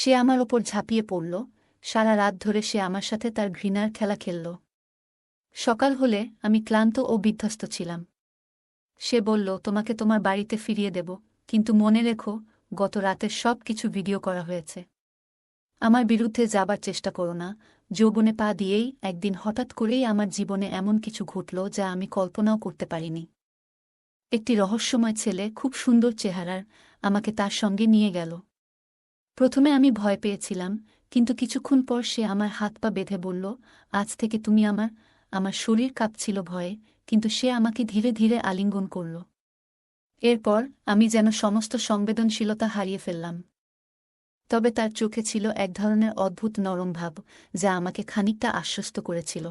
সে আমার ওপর ঝাঁপিয়ে পড়ল। সারা রাত ধরে সে আমার সাথে তার ঘৃণার খেলা খেলল। সকাল হলে আমি ক্লান্ত ও বিধ্বস্ত ছিলাম। সে বলল, তোমাকে তোমার বাড়িতে ফিরিয়ে দেব, কিন্তু মনে রেখো, গত রাতের সব কিছু ভিডিও করা হয়েছে। আমার বিরুদ্ধে যাবার চেষ্টা করো না। যৌবনে পা দিয়েই একদিন হঠাৎ করেই আমার জীবনে এমন কিছু ঘটল যা আমি কল্পনাও করতে পারিনি। একটি রহস্যময় ছেলে, খুব সুন্দর চেহারার, আমাকে তার সঙ্গে নিয়ে গেল। প্রথমে আমি ভয় পেয়েছিলাম, কিন্তু কিছুক্ষণ পর সে আমার হাত পা বেঁধে বলল, আজ থেকে তুমি আমার শরীর কাঁপছিল ভয়ে, কিন্তু সে আমাকে ধীরে ধীরে আলিঙ্গন করল। এরপর আমি যেন সমস্ত সংবেদনশীলতা হারিয়ে ফেললাম। তবে তার চোখে ছিল এক ধরনের অদ্ভুত নরম ভাব, যা আমাকে খানিকটা আশ্বস্ত করেছিল।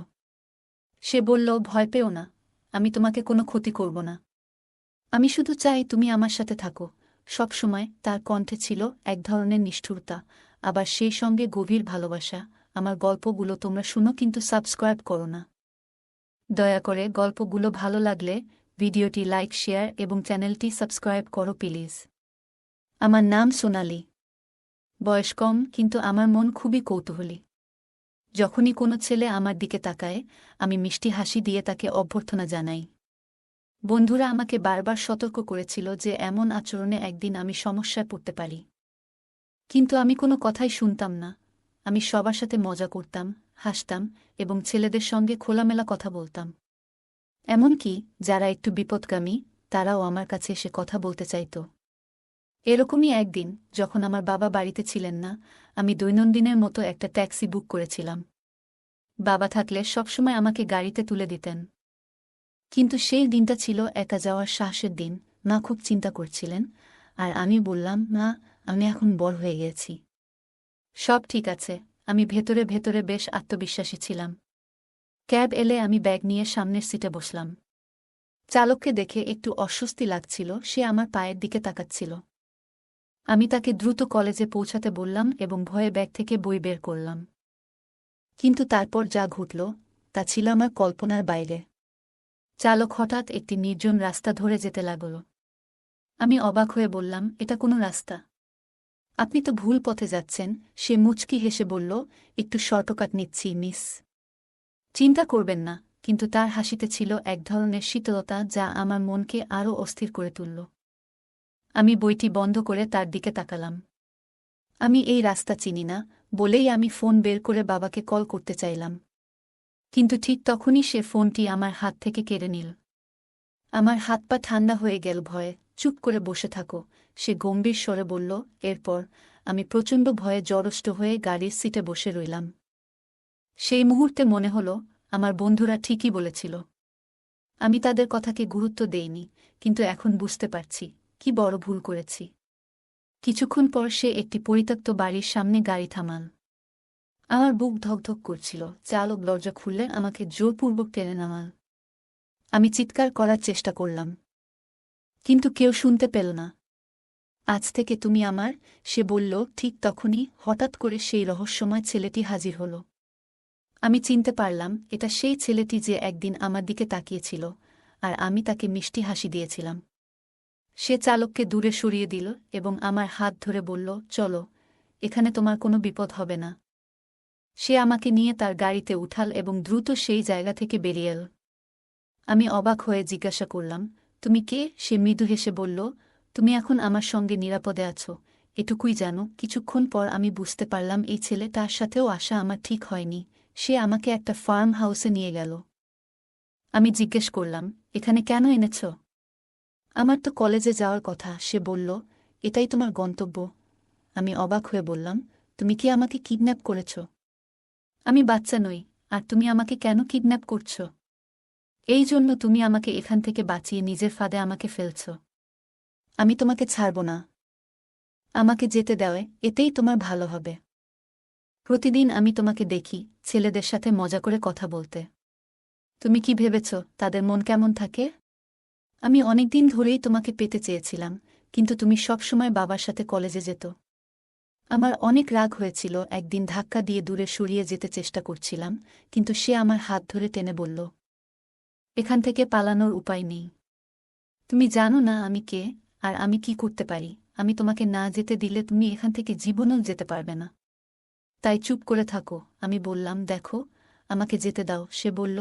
সে বলল, ভয় পেও না, আমি তোমাকে কোনো ক্ষতি করব না। আমি শুধু চাই তুমি আমার সাথে থাকো সবসময়। তার কণ্ঠে ছিল এক ধরনের নিষ্ঠুরতা, আবার সেই সঙ্গে গভীর ভালোবাসা। আমার গল্পগুলো তোমরা শুনো, কিন্তু সাবস্ক্রাইব করো না। দয়া করে গল্পগুলো ভালো লাগলে ভিডিওটি লাইক, শেয়ার এবং চ্যানেলটি সাবস্ক্রাইব করো প্লিজ। আমার নাম সোনালি। বয়স কম, কিন্তু আমার মন খুবই কৌতূহলী। যখনই কোনো ছেলে আমার দিকে তাকায়, আমি মিষ্টি হাসি দিয়ে তাকে অভ্যর্থনা জানাই। বন্ধুরা আমাকে বারবার সতর্ক করেছিল যে এমন আচরণে একদিন আমি সমস্যায় পড়তে পারি, কিন্তু আমি কোনো কথাই শুনতাম না। আমি সবার সাথে মজা করতাম, হাসতাম এবং ছেলেদের সঙ্গে খোলামেলা কথা বলতাম। এমনকি যারা একটু বিপদগামী, তারাও আমার কাছে এসে কথা বলতে চাইত। এরকমই একদিন, যখন আমার বাবা বাড়িতে ছিলেন না, আমি দৈনন্দিনের মতো একটা ট্যাক্সি বুক করেছিলাম। বাবা থাকলে সবসময় আমাকে গাড়িতে তুলে দিতেন। কিন্তু সেই দিনটা ছিল একা যাওয়ার সাহসের দিন। মা খুব চিন্তা করছিলেন, আর আমি বললাম, মা, আমি এখন বড় হয়ে গেছি, সব ঠিক আছে। আমি ভেতরে ভেতরে বেশ আত্মবিশ্বাসী ছিলাম। ক্যাব এলে আমি ব্যাগ নিয়ে সামনের সিটে বসলাম। চালককে দেখে একটু অস্বস্তি লাগছিল, সে আমার পায়ের দিকে তাকাচ্ছিল। আমি তাকে দ্রুত কলেজে পৌঁছাতে বললাম এবং ভয়ে ব্যাগ থেকে বই বের করলাম। কিন্তু তারপর যা ঘটল তা ছিল আমার কল্পনার বাইরে। চালক হঠাৎ একটি নির্জন রাস্তা ধরে যেতে লাগল। আমি অবাক হয়ে বললাম, এটা কোনো রাস্তা? আপনি তো ভুল পথে যাচ্ছেন। সে মুচকি হেসে বলল, একটু শর্টকাট নিচ্ছি মিস। চিন্তা করবেন না। কিন্তু তার হাসিতে ছিল এক ধরনের শীতলতা যা আমার মনকে আরও অস্থির করে তুলল। আমি বইটি বন্ধ করে তার দিকে তাকালাম। আমি এই রাস্তা চিনি না বলেই আমি ফোন বের করে বাবাকে কল করতে চাইলাম, কিন্তু ঠিক তখনই সে ফোনটি আমার হাত থেকে কেড়ে নিল। আমার হাত পা ঠান্ডা হয়ে গেল ভয়ে। চুপ করে বসে থাকো, সে গম্ভীর স্বরে বলল। এরপর আমি প্রচণ্ড ভয়ে জড়ষ্ট হয়ে গাড়ির সিটে বসে রইলাম। সেই মুহূর্তে মনে হল, আমার বন্ধুরা ঠিকই বলেছিল। আমি তাদের কথাকে গুরুত্ব দেইনি, কিন্তু এখন বুঝতে পারছি কি বড় ভুল করেছি। কিছুক্ষণ পর সে একটি পরিত্যক্ত বাড়ির সামনে গাড়ি থামাল। আমার বুক ধকধক করছিল। চালক দরজা খুললে আমাকে জোরপূর্বক টেনে নামাল। আমি চিৎকার করার চেষ্টা করলাম, কিন্তু কেউ শুনতে পেল না। আজ থেকে তুমি আমার, সে বলল। ঠিক তখনই হঠাৎ করে সেই রহস্যময় ছেলেটি হাজির হল। আমি চিনতে পারলাম, এটা সেই ছেলেটি যে একদিন আমার দিকে তাকিয়েছিল, আর আমি তাকে মিষ্টি হাসি দিয়েছিলাম। সে চালককে দূরে সরিয়ে দিল এবং আমার হাত ধরে বলল, চলো, এখানে তোমার কোনো বিপদ হবে না। সে আমাকে নিয়ে তার গাড়িতে উঠাল এবং দ্রুত সেই জায়গা থেকে বেরিয়ে এল। আমি অবাক হয়ে জিজ্ঞাসা করলাম, তুমি কে? সে মৃদু হেসে বলল, তুমি এখন আমার সঙ্গে নিরাপদে আছো, এটুকুই জানো। কিছুক্ষণ পর আমি বুঝতে পারলাম এই ছেলে, তার সাথেও আসা আমার ঠিক হয়নি। সে আমাকে একটা ফার্ম হাউসে নিয়ে গেল। আমি জিজ্ঞেস করলাম, এখানে কেন এনেছ? আমার তো কলেজে যাওয়ার কথা। সে বলল, এটাই তোমার গন্তব্য? আমি অবাক হয়ে বললাম, তুমি কি আমাকে কিডন্যাপ করেছ? আমি বাচ্চা নই, আর তুমি আমাকে কেন কিডন্যাপ করছ? এই জন্য তুমি আমাকে এখান থেকে বাঁচিয়ে নিজের ফাঁদে আমাকে ফেলছ। আমি তোমাকে ছাড়ব না। আমাকে যেতে দেওয়া, এতেই তোমার ভালো হবে। প্রতিদিন আমি তোমাকে দেখি ছেলেদের সাথে মজা করে কথা বলতে। তুমি কি ভেবেছ তাদের মন কেমন থাকে? আমি অনেকদিন ধরেই তোমাকে পেতে চেয়েছিলাম, কিন্তু তুমি সবসময় বাবার সাথে কলেজে যেত। আমার অনেক রাগ হয়েছিল। একদিন ধাক্কা দিয়ে দূরে সরিয়ে যেতে চেষ্টা করছিলাম, কিন্তু সে আমার হাত ধরে টেনে বলল, এখান থেকে পালানোর উপায় নেই। তুমি জানো না আমি কে আর আমি কি করতে পারি। আমি তোমাকে না যেতে দিলে তুমি এখান থেকে জীবনেও যেতে পারবে না। তাই চুপ করে থাকো। আমি বললাম, দেখো, আমাকে যেতে দাও। সে বলল,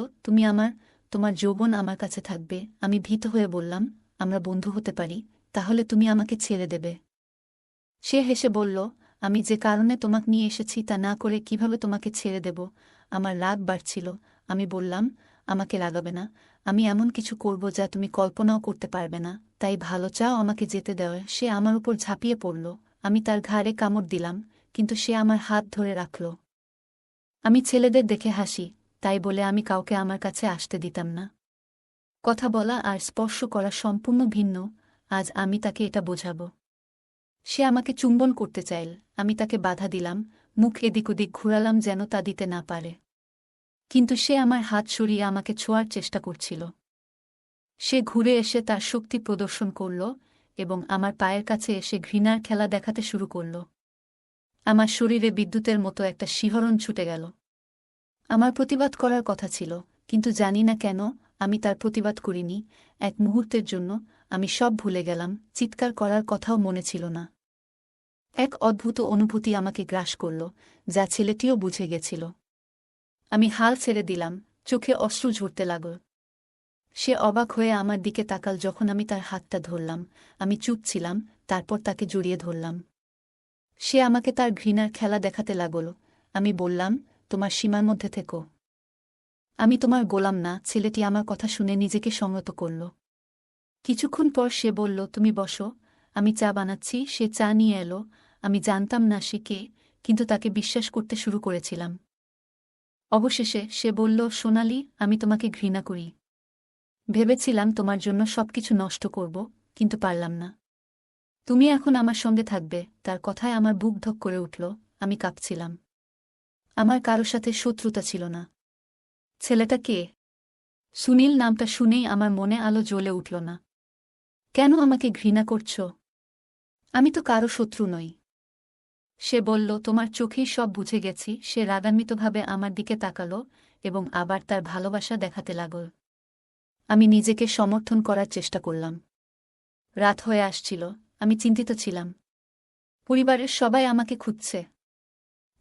তোমার যৌবন আমার কাছে থাকবে। আমি ভীত হয়ে বললাম, আমরা বন্ধু হতে পারি, তাহলে তুমি আমাকে ছেড়ে দেবে? সে হেসে বলল, আমি যে কারণে তোমাকে নিয়ে এসেছি তা না করে কিভাবে তোমাকে ছেড়ে দেব? আমার রাগ বাড়ছিল। আমি বললাম, আমাকে রাগাবে না। আমি এমন কিছু করব যা তুমি কল্পনাও করতে পারবে না। তাই ভালো চাও আমাকে যেতে দেওয়া। সে আমার উপর ঝাঁপিয়ে পড়ল। আমি তার ঘাড়ে কামড় দিলাম, কিন্তু সে আমার হাত ধরে রাখল। আমি ছেলেদের দেখে হাসি, তাই বলে আমি কাউকে আমার কাছে আসতে দিতাম না। কথা বলা আর স্পর্শ করা সম্পূর্ণ ভিন্ন। আজ আমি তাকে এটা বোঝাব। সে আমাকে চুম্বন করতে চাইল। আমি তাকে বাধা দিলাম, মুখ এদিক ওদিক ঘুরালাম যেন তা দিতে না পারে। কিন্তু সে আমার হাত সরিয়ে আমাকে ছোঁয়ার চেষ্টা করছিল। সে ঘুরে এসে তার শক্তি প্রদর্শন করল এবং আমার পায়ের কাছে এসে ঘৃণার খেলা দেখাতে শুরু করল। আমার শরীরে বিদ্যুতের মতো একটা শিহরণ ছুটে গেল। আমার প্রতিবাদ করার কথা ছিল, কিন্তু জানি না কেন আমি তার প্রতিবাদ করিনি। এক মুহূর্তের জন্য আমি সব ভুলে গেলাম, চিৎকার করার কথাও মনে ছিল না। এক অদ্ভুত অনুভূতি আমাকে গ্রাস করল, যা ছেলেটিও বুঝে গেছিল। আমি হাল ছেড়ে দিলাম, চোখে অশ্রু ঝরতে লাগল। সে অবাক হয়ে আমার দিকে তাকাল যখন আমি তার হাতটা ধরলাম। আমি চুপ ছিলাম, তারপর তাকে জড়িয়ে ধরলাম। সে আমাকে তার ঘৃণার খেলা দেখাতে লাগল। আমি বললাম, তোমার সীমার মধ্যে থেকো। আমি তোমার গোলাম না। ছেলেটি আমার কথা শুনে নিজেকে সংযত করল। কিছুক্ষণ পর সে বলল, তুমি বসো, আমি চা বানাচ্ছি। সে চা নিয়ে এলো। আমি জানতাম না সে কে, কিন্তু তাকে বিশ্বাস করতে শুরু করেছিলাম। অবশেষে সে বলল, সোনালি, আমি তোমাকে ঘৃণা করি। ভেবেছিলাম তোমার জন্য সবকিছু নষ্ট করব, কিন্তু পারলাম না। তুমি এখন আমার সঙ্গে থাকবে। তার কথায় আমার বুক ধক করে উঠল। আমি কাঁপছিলাম। আমার কারো সাথে শত্রুতা ছিল না। ছেলেটা কে? সুনীল নামটা শুনেই আমার মনে আলো জ্বলে উঠল না। কেন আমাকে ঘৃণা করছ? আমি তো কারো শত্রু নই। সে বলল, তোমার চোখেই সব বুঝে গেছি। সে রাগান্বিতভাবে আমার দিকে তাকাল এবং আবার তার ভালোবাসা দেখাতে লাগল। আমি নিজেকে সমর্থন করার চেষ্টা করলাম। রাত হয়ে আসছিল। আমি চিন্তিত ছিলাম। পরিবারের সবাই আমাকে খুঁজছে।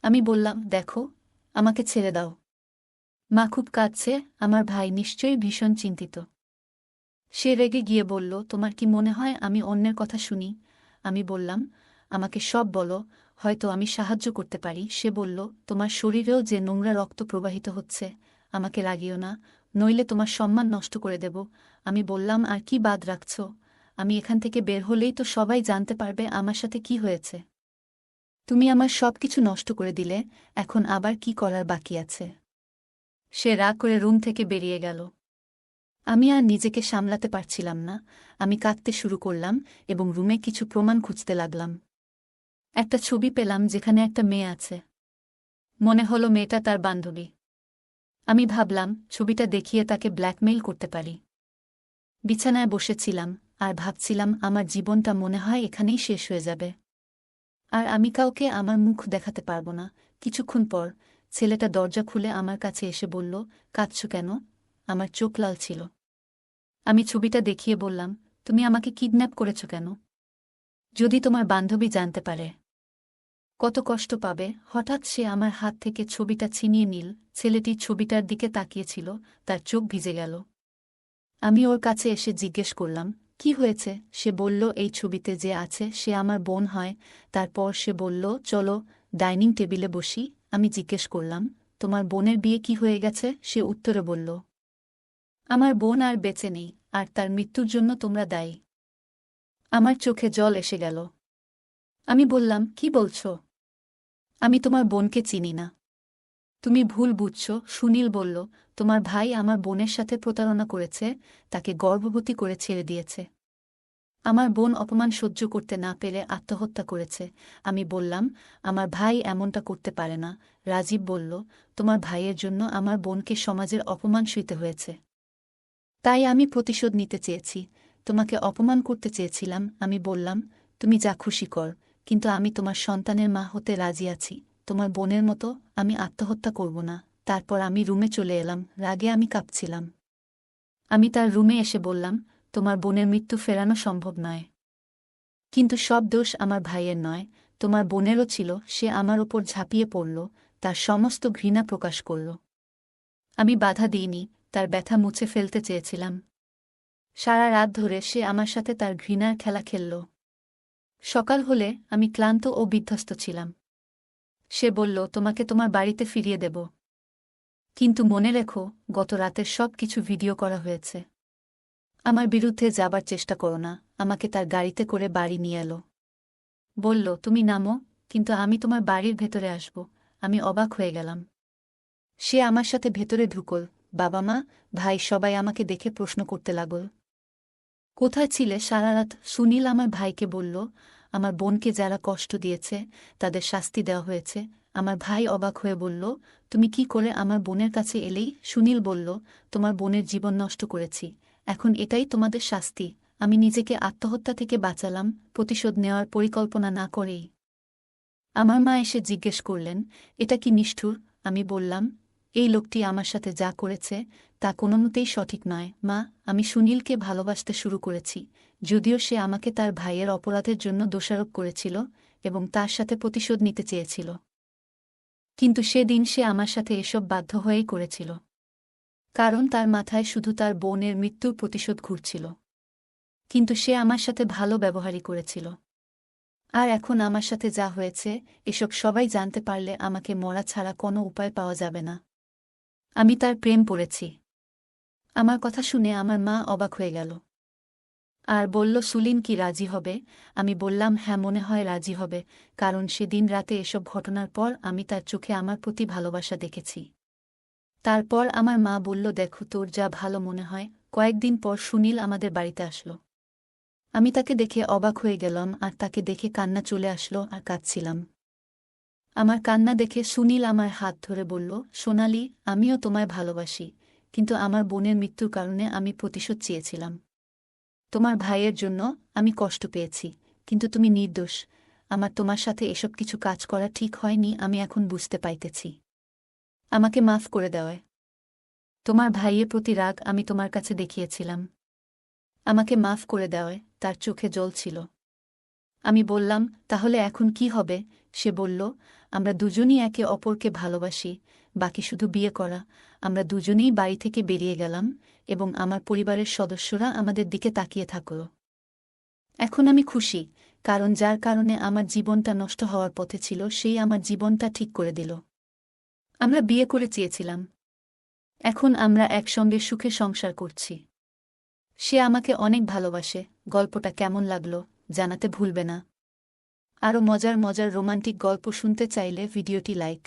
আমি বললাম, দেখো, আমাকে ছেড়ে দাও। মা খুব কাঁদছে। আমার ভাই নিশ্চয়ই ভীষণ চিন্তিত। সে রেগে গিয়ে বলল, তোমার কি মনে হয় আমি অন্যের কথা শুনি? আমি বললাম, আমাকে সব বলো, হয়তো আমি সাহায্য করতে পারি। সে বলল, তোমার শরীরেও যে নোংরা রক্ত প্রবাহিত হচ্ছে, আমাকে লাগিও না, নইলে তোমার সম্মান নষ্ট করে দেব। আমি বললাম, আর কি বাদ রাখছ? আমি এখান থেকে বের হলেই তো সবাই জানতে পারবে আমার সাথে কি হয়েছে। তুমি আমার সব কিছু নষ্ট করে দিলে, এখন আবার কি করার বাকি আছে? সে রাগ করে রুম থেকে বেরিয়ে গেল। আমি আর নিজেকে সামলাতে পারছিলাম না। আমি কাঁদতে শুরু করলাম এবং রুমে কিছু প্রমাণ খুঁজতে লাগলাম। একটা ছবি পেলাম যেখানে একটা মেয়ে আছে। মনে হলো মেয়েটা তার বান্ধবী। আমি ভাবলাম, ছবিটা দেখিয়ে তাকে ব্ল্যাকমেইল করতে পারি। বিছানায় বসেছিলাম আর ভাবছিলাম, আমার জীবনটা মনে হয় এখানেই শেষ হয়ে যাবে। আর আমি কাউকে আমার মুখ দেখাতে পারব না। কিছুক্ষণ পর ছেলেটা দরজা খুলে আমার কাছে এসে বলল, কাঁদছ কেন? আমার চোখ লাল ছিল। আমি ছবিটা দেখিয়ে বললাম, তুমি আমাকে কিডন্যাপ করেছ কেন? যদি তোমার বান্ধবী জানতে পারে, কত কষ্ট পাবে। হঠাৎ সে আমার হাত থেকে ছবিটা ছিনিয়ে নিল। ছেলেটি ছবিটার দিকে তাকিয়েছিল, তার চোখ ভিজে গেল। আমি ওর কাছে এসে জিজ্ঞেস করলাম, কি হয়েছে? সে বলল, এই ছবিতে যে আছে সে আমার বোন হয়। তারপর সে বলল, চলো ডাইনিং টেবিলে বসি। আমি জিজ্ঞেস করলাম, তোমার বোনের বিয়ে কি হয়ে গেছে? সে উত্তরে বলল, আমার বোন আর বেঁচে নেই, আর তার মৃত্যুর জন্য তোমরা দায়ী। আমার চোখে জল এসে গেল। আমি বললাম, কি বলছ? আমি তোমার বোনকে চিনি না। তুমি ভুল বুঝছ। সুনীল বলল, তোমার ভাই আমার বোনের সাথে প্রতারণা করেছে, তাকে গর্ভবতী করে ছেড়ে দিয়েছে। আমার বোন অপমান সহ্য করতে না পেরে আত্মহত্যা করেছে। আমি বললাম, আমার ভাই এমনটা করতে পারে না। রাজীব বলল, তোমার ভাইয়ের জন্য আমার বোনকে সমাজের অপমান সইতে হয়েছে। তাই আমি প্রতিশোধ নিতে চেয়েছি। তোমাকে অপমান করতে চেয়েছিলাম। আমি বললাম, তুমি যা খুশি কর, কিন্তু আমি তোমার সন্তানের মা হতে রাজি আছি। তোমার বোনের মতো আমি আত্মহত্যা করব না। তারপর আমি রুমে চলে এলাম। রাগে আমি কাঁপছিলাম। আমি তার রুমে এসে বললাম, তোমার বোনের মৃত্যু ফেরানো সম্ভব নয়। কিন্তু সব দোষ আমার ভাইয়ের নয়, তোমার বোনেরও ছিল। সে আমার ওপর ঝাঁপিয়ে পড়ল, তার সমস্ত ঘৃণা প্রকাশ করল। আমি বাধা দিইনি, তার ব্যথা মুছে ফেলতে চেয়েছিলাম। সারা রাত ধরে সে আমার সাথে তার ঘৃণার খেলা খেলল। সকাল হলে আমি ক্লান্ত ও বিধ্বস্ত ছিলাম। সে বলল, তোমাকে তোমার বাড়িতে ফিরিয়ে দেব, কিন্তু মনে রেখো, গত রাতের সব কিছু ভিডিও করা হয়েছে। আমার বিরুদ্ধে যাবার চেষ্টা করো না। আমাকে তার গাড়িতে করে বাড়ি নিয়ে এলো। বলল, তুমি নামো, কিন্তু আমি তোমার বাড়ির ভেতরে আসব। আমি অবাক হয়ে গেলাম। সে আমার সাথে ভেতরে ঢুকল। বাবা মা, ভাই সবাই আমাকে দেখে প্রশ্ন করতে লাগল, কোথায় ছিলে সারা রাত? সুনীল আমার ভাইকে বলল, আমার বোনকে যারা কষ্ট দিয়েছে তাদের শাস্তি দেওয়া হয়েছে। আমার ভাই অবাক হয়ে বলল, তুমি কি করে আমার বোনের কাছে এলেই? সুনীল বলল, তোমার বোনের জীবন নষ্ট করেছি, এখন এটাই তোমাদের শাস্তি। আমি নিজেকে আত্মহত্যা থেকে বাঁচালাম, প্রতিশোধ নেওয়ার পরিকল্পনা না করেই। আমার মা এসে জিজ্ঞেস করলেন, এটা কি নিষ্ঠুর? আমি বললাম, এই লোকটি আমার সাথে যা করেছে তা কোনোমতেই সঠিক নয়। মা, আমি সুনীলকে ভালোবাসতে শুরু করেছি, যদিও সে আমাকে তার ভাইয়ের অপরাধের জন্য দোষারোপ করেছিল এবং তার সাথে প্রতিশোধ নিতে চেয়েছিল। কিন্তু সেদিন সে আমার সাথে এসব বাধ্য হয়েই করেছিল, কারণ তার মাথায় শুধু তার বোনের মৃত্যুর প্রতিশোধ ঘুরছিল। কিন্তু সে আমার সাথে ভালো ব্যবহারই করেছিল। আর এখন আমার সাথে যা হয়েছে, এসব সবাই জানতে পারলে আমাকে মরা ছাড়া কোনো উপায় পাওয়া যাবে না। আমি তার প্রেম পড়েছি। আমার কথা শুনে আমার মা অবাক হয়ে গেল আর বলল, সুলিন কি রাজি হবে? আমি বললাম, হ্যাঁ, মনে হয় রাজি হবে, কারণ সেদিন রাতে এসব ঘটনার পর আমি তার চোখে আমার প্রতি ভালোবাসা দেখেছি। তারপর আমার মা বলল, দেখো, তোর যা ভালো মনে হয়। কয়েকদিন পর সুনীল আমাদের বাড়িতে আসলো। আমি তাকে দেখে অবাক হয়ে গেলাম আর তাকে দেখে কান্না চলে আসলো আর কাঁদছিলাম। আমার কান্না দেখে সুনীল আমার হাত ধরে বলল, সোনালি, আমিও তোমায় ভালোবাসি, কিন্তু আমার বোনের মৃত্যুর কারণে আমি প্রতিশোধ চেয়েছিলাম। তোমার ভাইয়ের জন্য আমি কষ্ট পেয়েছি, কিন্তু তুমি নির্দোষ। আমার তোমার সাথে এসব কিছু কাজ করা ঠিক হয়নি, আমি এখন বুঝতে পাইতেছি। আমাকে মাফ করে দেওয়ায়। তোমার ভাইয়ের প্রতি রাগ আমি তোমার কাছে দেখিয়েছিলাম। আমাকে মাফ করে দেওয়ায়। তার চোখে জল ছিল। আমি বললাম, তাহলে এখন কি হবে? সে বলল, আমরা দুজনই একে অপরকে ভালোবাসি, বাকি শুধু বিয়ে করা। আমরা দুজনেই বাড়ি থেকে বেরিয়ে গেলাম এবং আমার পরিবারের সদস্যরা আমাদের দিকে তাকিয়ে থাকল। এখন আমি খুশি, কারণ যার কারণে আমার জীবনটা নষ্ট হওয়ার পথে ছিল সেই আমার জীবনটা ঠিক করে দিল। আমরা বিয়ে করে চেয়েছিলাম, এখন আমরা একসঙ্গে সুখে সংসার করছি। সে আমাকে অনেক ভালোবাসে। গল্পটা কেমন লাগলো জানাতে ভুলবে না। আরও মজার মজার রোমান্টিক গল্প শুনতে চাইলে ভিডিওটি লাইক,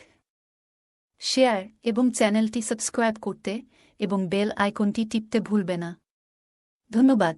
শেয়ার এবং চ্যানেলটি সাবস্ক্রাইব করতে এবং বেল আইকনটি টিপতে ভুলবে না। ধন্যবাদ।